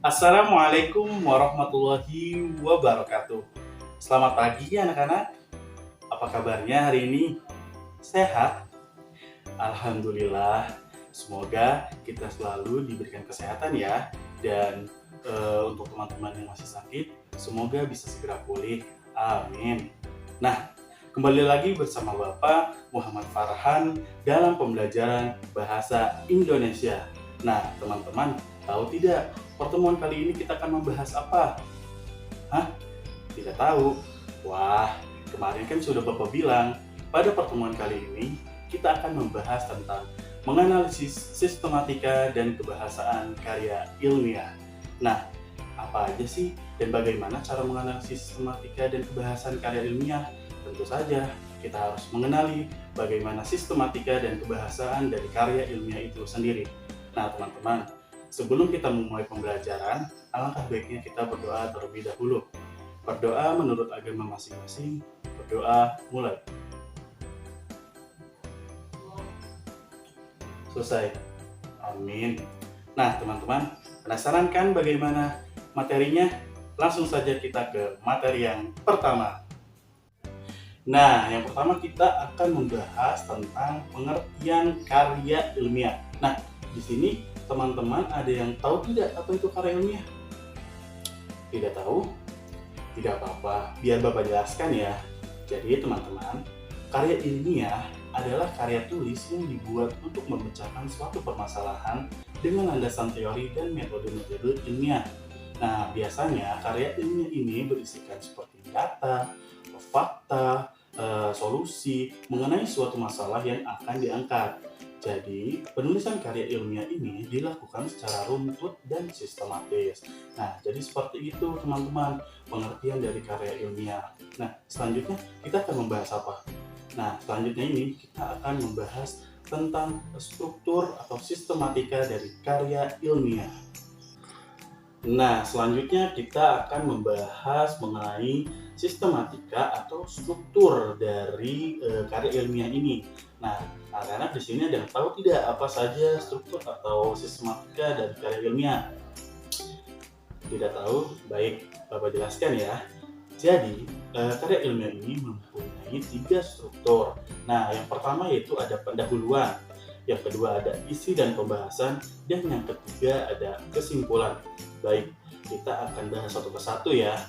Assalamualaikum warahmatullahi wabarakatuh. Selamat pagi anak-anak. Apa kabarnya hari ini? Sehat? Alhamdulillah. Semoga kita selalu diberikan kesehatan ya. Dan untuk teman-teman yang masih sakit, semoga bisa segera pulih. Amin. Nah, kembali lagi bersama Bapak Muhammad Farhan dalam pembelajaran bahasa Indonesia. Nah, teman-teman, tahu tidak pertemuan kali ini kita akan membahas apa? Hah? Tidak tahu? Wah, kemarin kan sudah Bapak bilang, pada pertemuan kali ini kita akan membahas tentang menganalisis sistematika dan kebahasaan karya ilmiah. Nah, apa aja sih dan bagaimana cara menganalisis sistematika dan kebahasaan karya ilmiah? Tentu saja kita harus mengenali bagaimana sistematika dan kebahasaan dari karya ilmiah itu sendiri. Nah, teman-teman, sebelum kita memulai pembelajaran, alangkah baiknya kita berdoa terlebih dahulu. Berdoa menurut agama masing-masing. Berdoa mulai. Selesai. Amin. Nah, teman-teman, penasaran kan bagaimana materinya? Langsung saja kita ke materi yang pertama. Nah, yang pertama kita akan membahas tentang pengertian karya ilmiah. Nah, di sini teman-teman ada yang tahu tidak apa itu karya ilmiah? Tidak tahu? Tidak apa-apa, biar Bapak jelaskan ya. Jadi teman-teman, karya ilmiah adalah karya tulis yang dibuat untuk memecahkan suatu permasalahan dengan landasan teori dan metode-metode ilmiah. Nah, biasanya karya ilmiah ini berisikan seperti data, fakta, solusi mengenai suatu masalah yang akan diangkat. Jadi, penulisan karya ilmiah ini dilakukan secara runtut dan sistematis. Nah, jadi seperti itu teman-teman, pengertian dari karya ilmiah. Nah, selanjutnya kita akan membahas apa? Nah, selanjutnya ini kita akan membahas tentang struktur atau sistematika dari karya ilmiah. Nah, selanjutnya kita akan membahas mengenai sistematika atau struktur dari karya ilmiah ini. Nah, anak-anak di sini ada yang tahu tidak apa saja struktur atau sistematika dari karya ilmiah? Tidak tahu? Baik, Bapak jelaskan ya. Jadi, karya ilmiah ini mempunyai 3 struktur. Nah, yang pertama yaitu ada pendahuluan, yang kedua ada isi dan pembahasan, dan yang ketiga ada kesimpulan. Baik, kita akan bahas satu persatu ya.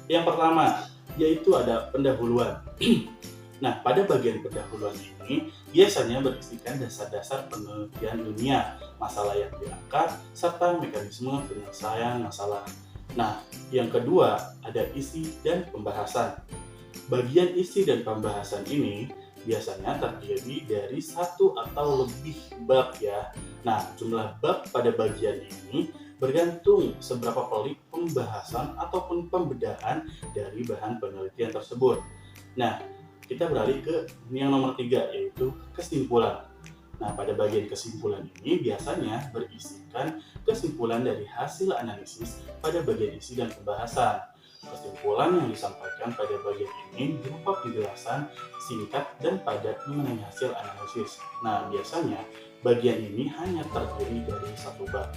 Yang pertama, yaitu ada pendahuluan. Nah, pada bagian pendahuluan ini biasanya berisikan dasar-dasar penelitian ilmiah, masalah yang diangkat, serta mekanisme penyelesaian masalah. Nah, yang kedua ada isi dan pembahasan. Bagian isi dan pembahasan ini biasanya terdiri dari satu atau lebih bab ya. Nah, jumlah bab pada bagian ini bergantung seberapa pelik pembahasan ataupun pembedahan dari bahan penelitian tersebut. Nah, kita beralih ke yang nomor 3 yaitu kesimpulan. Nah, pada bagian kesimpulan ini biasanya berisikan kesimpulan dari hasil analisis pada bagian isi dan pembahasan. Kesimpulan yang disampaikan pada bagian ini berupa penjelasan singkat dan padat mengenai hasil analisis. Nah, biasanya bagian ini hanya terdiri dari satu bab.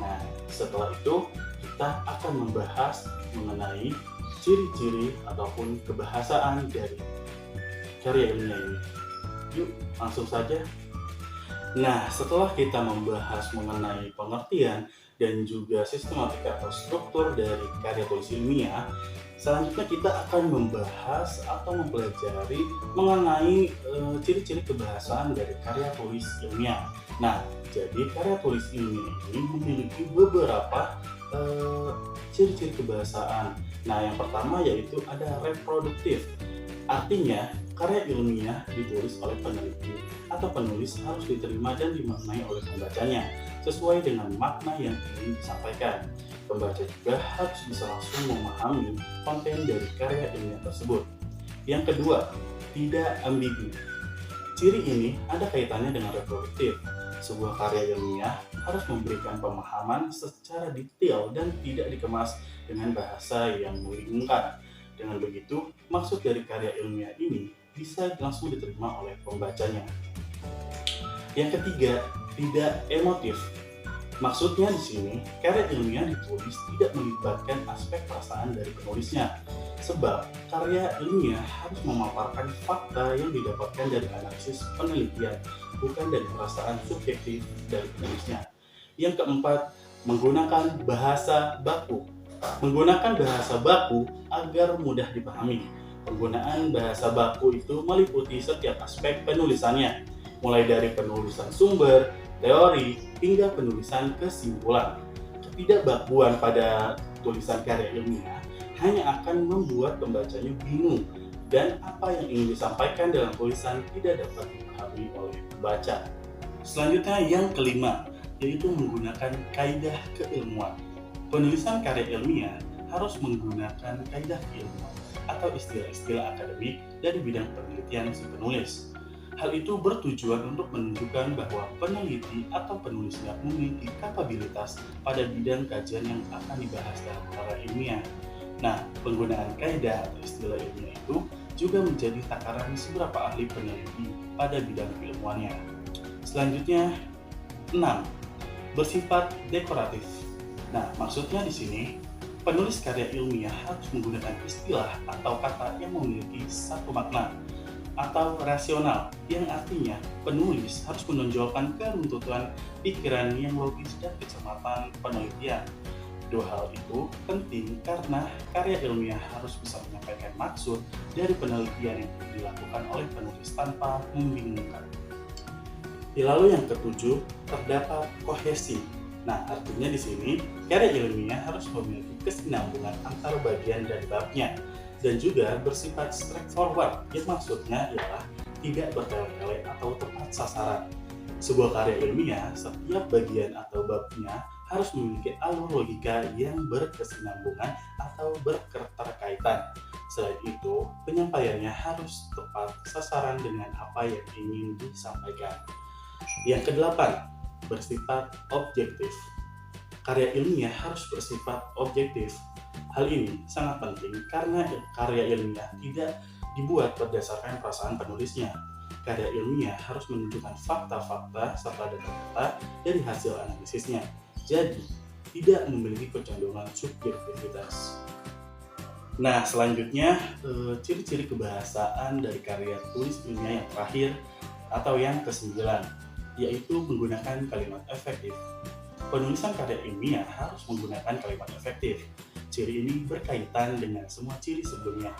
Nah, setelah itu kita akan membahas mengenai ciri-ciri ataupun kebahasaan dari karya ilmiah ini. Yuk, langsung saja. Nah, setelah kita membahas mengenai pengertian dan juga sistematika atau struktur dari karya tulis ilmiah, selanjutnya kita akan membahas atau mempelajari mengenai ciri-ciri kebahasaan dari karya tulis ilmiah. Nah, jadi karya tulis ilmiah ini memiliki beberapa ciri-ciri kebahasaan. Nah, yang pertama yaitu ada reproduktif. Artinya, karya ilmiah ditulis oleh peneliti atau penulis harus diterima dan dimaknai oleh pembacanya sesuai dengan makna yang ingin disampaikan. Pembaca juga harus bisa langsung memahami konten dari karya ilmiah tersebut. Yang kedua, tidak ambigu. Ciri ini ada kaitannya dengan reproduktif. Sebuah karya ilmiah harus memberikan pemahaman secara detail dan tidak dikemas dengan bahasa yang membingungkan. Dengan begitu, maksud dari karya ilmiah ini bisa langsung diterima oleh pembacanya. Yang ketiga, tidak emotif. Maksudnya di sini, karya ilmiah ditulis tidak melibatkan aspek perasaan dari penulisnya, sebab karya ilmiah harus memaparkan fakta yang didapatkan dari analisis penelitian, bukan dari perasaan subjektif dari penulisnya. Yang keempat, menggunakan bahasa baku. Menggunakan bahasa baku agar mudah dipahami. Penggunaan bahasa baku itu meliputi setiap aspek penulisannya, mulai dari penulisan sumber, teori, hingga penulisan kesimpulan. Ketidakbakuan pada tulisan karya ilmiah hanya akan membuat pembacanya bingung dan apa yang ingin disampaikan dalam tulisan tidak dapat dipahami oleh pembaca. Selanjutnya yang kelima, yaitu menggunakan kaidah keilmuan. Penulisan karya ilmiah harus menggunakan kaidah keilmuan atau istilah-istilah akademik dari bidang penelitian si penulis. Hal itu bertujuan untuk menunjukkan bahwa peneliti atau penulisnya memiliki kapabilitas pada bidang kajian yang akan dibahas dalam karya ilmiah. Nah, penggunaan kaidah atau istilah ilmiah itu juga menjadi takaran seberapa ahli peneliti pada bidang keilmuannya. Selanjutnya, 6. Bersifat dekoratif. Nah, maksudnya di sini, penulis karya ilmiah harus menggunakan istilah atau kata yang memiliki satu makna atau rasional, yang artinya penulis harus menonjolkan keruntutan pikiran yang logis dan kecermatan penelitian. Dua hal itu penting karena karya ilmiah harus bisa menyampaikan maksud dari penelitian yang dilakukan oleh penulis tanpa membingungkan. Lalu yang ketujuh, terdapat kohesi. Nah, artinya di sini karya ilmiah harus memiliki kesinambungan antar bagian dari babnya dan juga bersifat straightforward, yang maksudnya ialah tidak bertele-tele atau tepat sasaran. Sebuah karya ilmiah, setiap bagian atau babnya harus memiliki alur logika yang berkesinambungan atau berketerkaitan. Selain itu, penyampaiannya harus tepat sasaran dengan apa yang ingin disampaikan. Yang kedelapan, bersifat objektif. Karya ilmiah harus bersifat objektif. Hal ini sangat penting karena karya ilmiah tidak dibuat berdasarkan perasaan penulisnya. Karya ilmiah harus menunjukkan fakta-fakta serta data-data dari hasil analisisnya. Jadi, tidak memiliki kecenderungan subjektivitas. Nah, selanjutnya ciri-ciri kebahasaan dari karya tulis ilmiah yang terakhir atau yang kesembilan, yaitu menggunakan kalimat efektif. Penulisan karya ilmiah harus menggunakan kalimat efektif. Ciri ini berkaitan dengan semua ciri sebelumnya.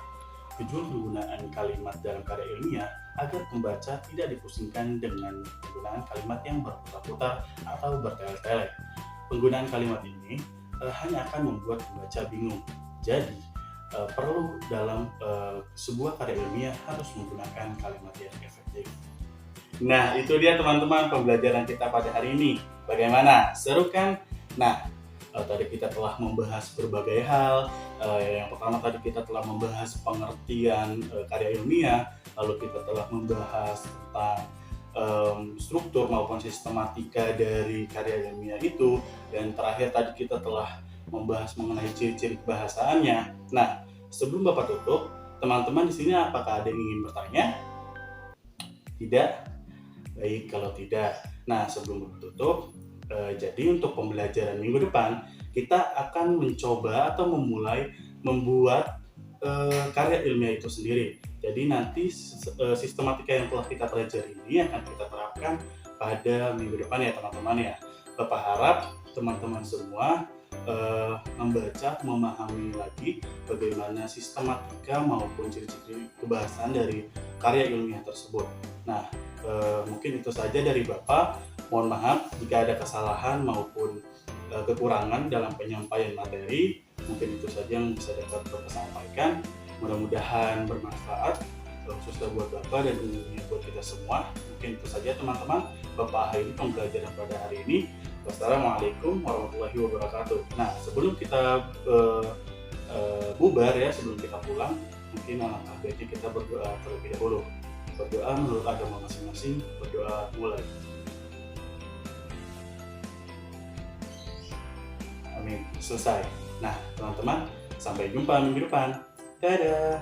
Tujuan penggunaan kalimat dalam karya ilmiah agar pembaca tidak dipusingkan dengan penggunaan kalimat yang berputar-putar atau bertele-tele. Penggunaan kalimat ini hanya akan membuat pembaca bingung. Jadi, perlu dalam sebuah karya ilmiah harus menggunakan kalimat yang efektif. Nah, itu dia teman-teman pembelajaran kita pada hari ini. Bagaimana? Seru kan? Nah, tadi kita telah membahas berbagai hal. Yang pertama tadi kita telah membahas pengertian karya ilmiah, lalu kita telah membahas tentang struktur maupun sistematika dari karya ilmiah itu, dan terakhir tadi kita telah membahas mengenai ciri-ciri kebahasaannya. Nah, sebelum Bapak tutup, teman-teman di sini apakah ada yang ingin bertanya? Tidak? Baik, kalau tidak. Nah, sebelum Bapak tutup, jadi untuk pembelajaran minggu depan kita akan mencoba atau memulai membuat karya ilmiah itu sendiri. Jadi nanti sistematika yang telah kita pelajari ini akan kita terapkan pada minggu depan ya teman-teman ya. Bapak harap teman-teman semua membaca, memahami lagi bagaimana sistematika maupun ciri-ciri kebahasaan dari karya ilmiah tersebut. Nah, mungkin itu saja dari Bapak. Mohon maaf jika ada kesalahan maupun kekurangan dalam penyampaian materi. Mungkin itu saja yang bisa dapat Bapak sampaikan. Mudah-mudahan bermanfaat khususnya buat Bapak dan tentunya buat kita semua. Mungkin itu saja teman-teman Bapak akhiri pembelajaran pada hari ini. Wassalamualaikum warahmatullahi wabarakatuh. Nah, sebelum kita bubar ya, sebelum kita pulang, mungkin alangkah baiknya kita berdoa terlebih dahulu. Berdoa menurut agama masing-masing, berdoa mulai. Amin. Selesai. Nah, teman-teman, sampai jumpa minggu depan. Dadah.